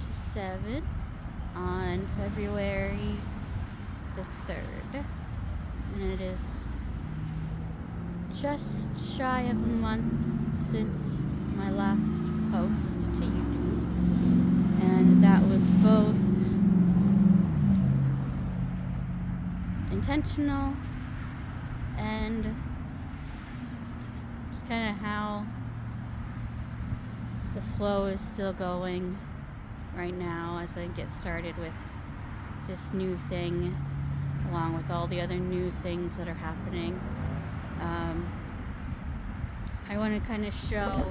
to 7 on February the 3rd. And it is just shy of a month since my last post to YouTube. And that was both intentional and just kind of how the flow is still going right now as I get started with this new thing, along with all the other new things that are happening. I want to kind of show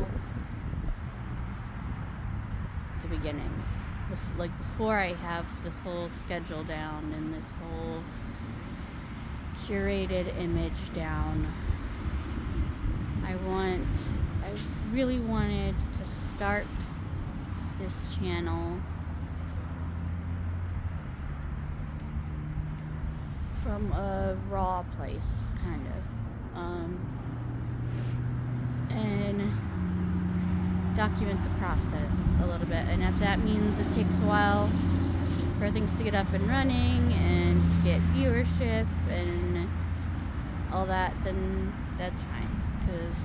the beginning, like before I have this whole schedule down and this whole curated image down. I really wanted to start this channel from a raw place, kind of, and document the process a little bit. And if that means it takes a while for things to get up and running and to get viewership and all that, then that's fine, because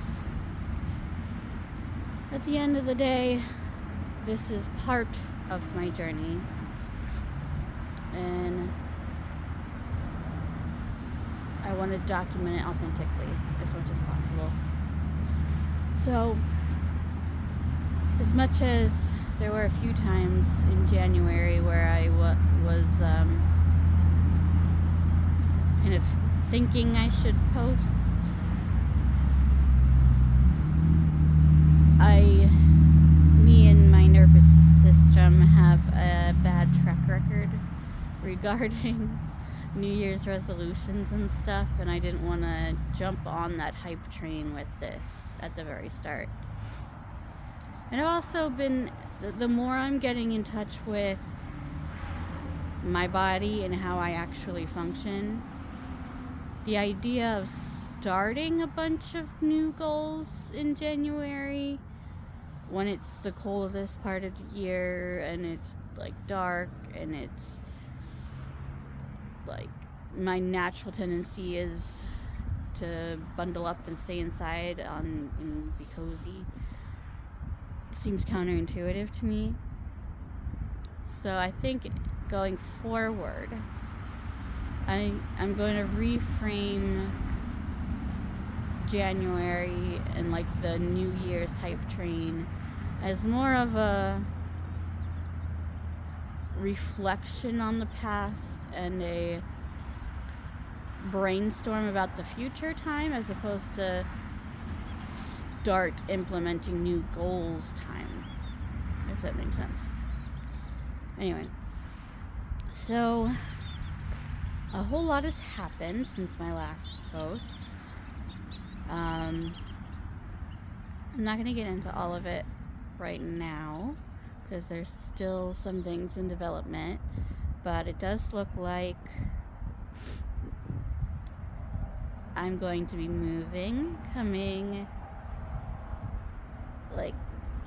at the end of the day, this is part of my journey, and I want to document it authentically as much as possible. So, as much as there were a few times in January where I was kind of thinking I should post, me and my nervous system have a bad track record regarding New Year's resolutions and stuff, and I didn't want to jump on that hype train with this at the very start. And I've also been, the more I'm getting in touch with my body and how I actually function, the idea of starting a bunch of new goals in January when it's the coldest part of the year and it's like dark and it's like my natural tendency is to bundle up and stay inside and be cozy, seems counterintuitive to me. So I think going forward, I'm going to reframe January and like the New Year's hype train as more of a reflection on the past and a brainstorm about the future time, as opposed to start implementing new goals time, if that makes sense. Anyway, so a whole lot has happened since my last post. I'm not going to get into all of it right now because there's still some things in development, but it does look like I'm going to be moving coming like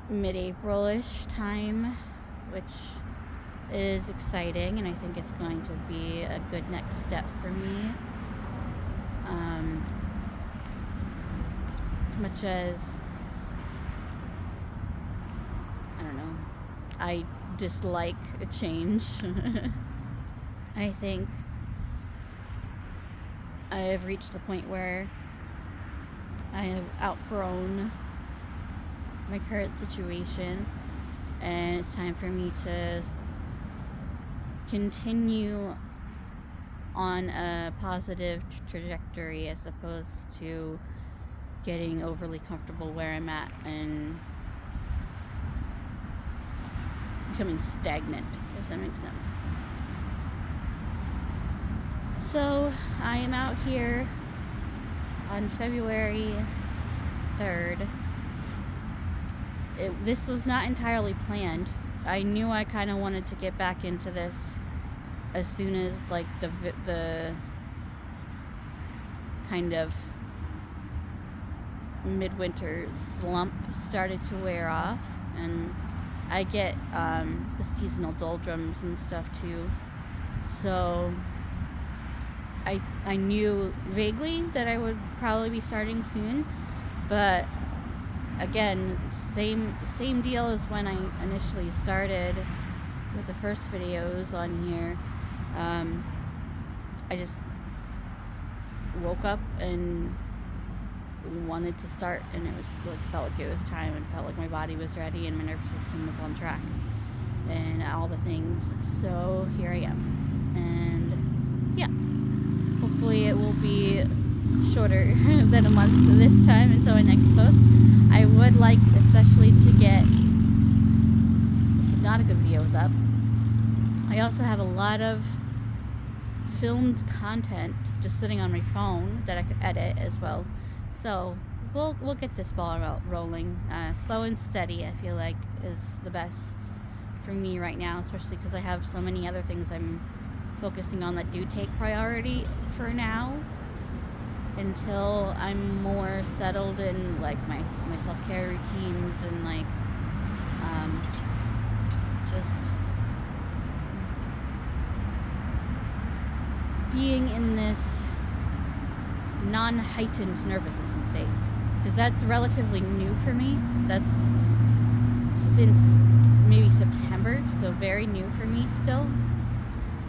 mid-April-ish time, which is exciting, and I think it's going to be a good next step for me. As much as, I don't know, I dislike a change, I think I have reached the point where I have outgrown my current situation, and it's time for me to continue on a positive trajectory as opposed to getting overly comfortable where I'm at and becoming stagnant, if that makes sense. So I am out here on February 3rd. This was not entirely planned. I knew I kind of wanted to get back into this as soon as like the kind of midwinter slump started to wear off, and I get the seasonal doldrums and stuff too. So I knew vaguely that I would probably be starting soon, but again, same deal as when I initially started with the first videos on here. I just woke up and wanted to start, and it was like felt like it was time, and felt like my body was ready and my nervous system was on track and all the things. So here I am, and yeah, hopefully it will be shorter than a month this time until my next post. I would like especially to get the Subnautica videos up. I also have a lot of filmed content just sitting on my phone that I could edit as well. So we'll get this ball rolling. Slow and steady, I feel like, is the best for me right now, especially because I have so many other things I'm focusing on that do take priority for now, until I'm more settled in like my self-care routines and like just being in this non-heightened nervous system state, because that's relatively new for me. That's since maybe September, so very new for me still,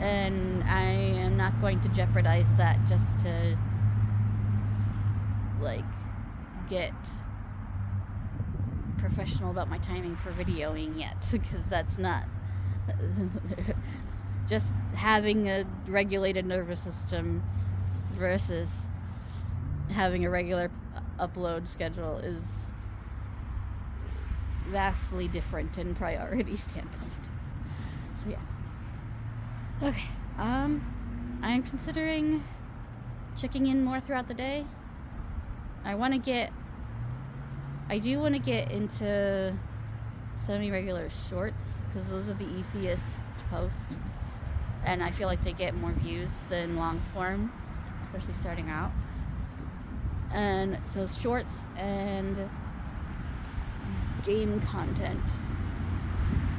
and I am not going to jeopardize that just to like get professional about my timing for videoing yet, because that's not just having a regulated nervous system versus having a regular upload schedule is vastly different in priority standpoint. So yeah. Okay. I'm considering checking in more throughout the day. I do want to get into semi-regular shorts, because those are the easiest to post, and I feel like they get more views than long form, especially starting out. And so shorts and game content,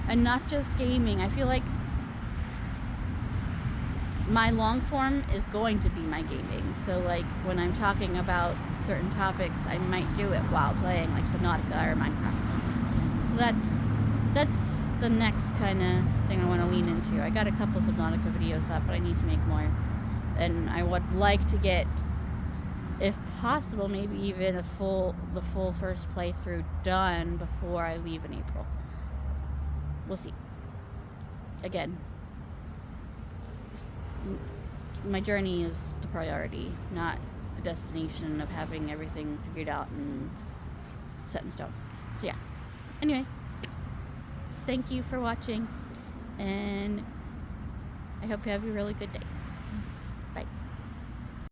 and not just gaming. I feel like my long form is going to be my gaming. So like when I'm talking about certain topics, I might do it while playing like Subnautica or Minecraft or something. So that's the next kind of thing I want to lean into. I got a couple Subnautica videos up, but I need to make more. And I would like to get, if possible, maybe even the full first playthrough done before I leave in April. We'll see. Again, my journey is the priority, not the destination of having everything figured out and set in stone. So yeah. Anyway, thank you for watching, and I hope you have a really good day.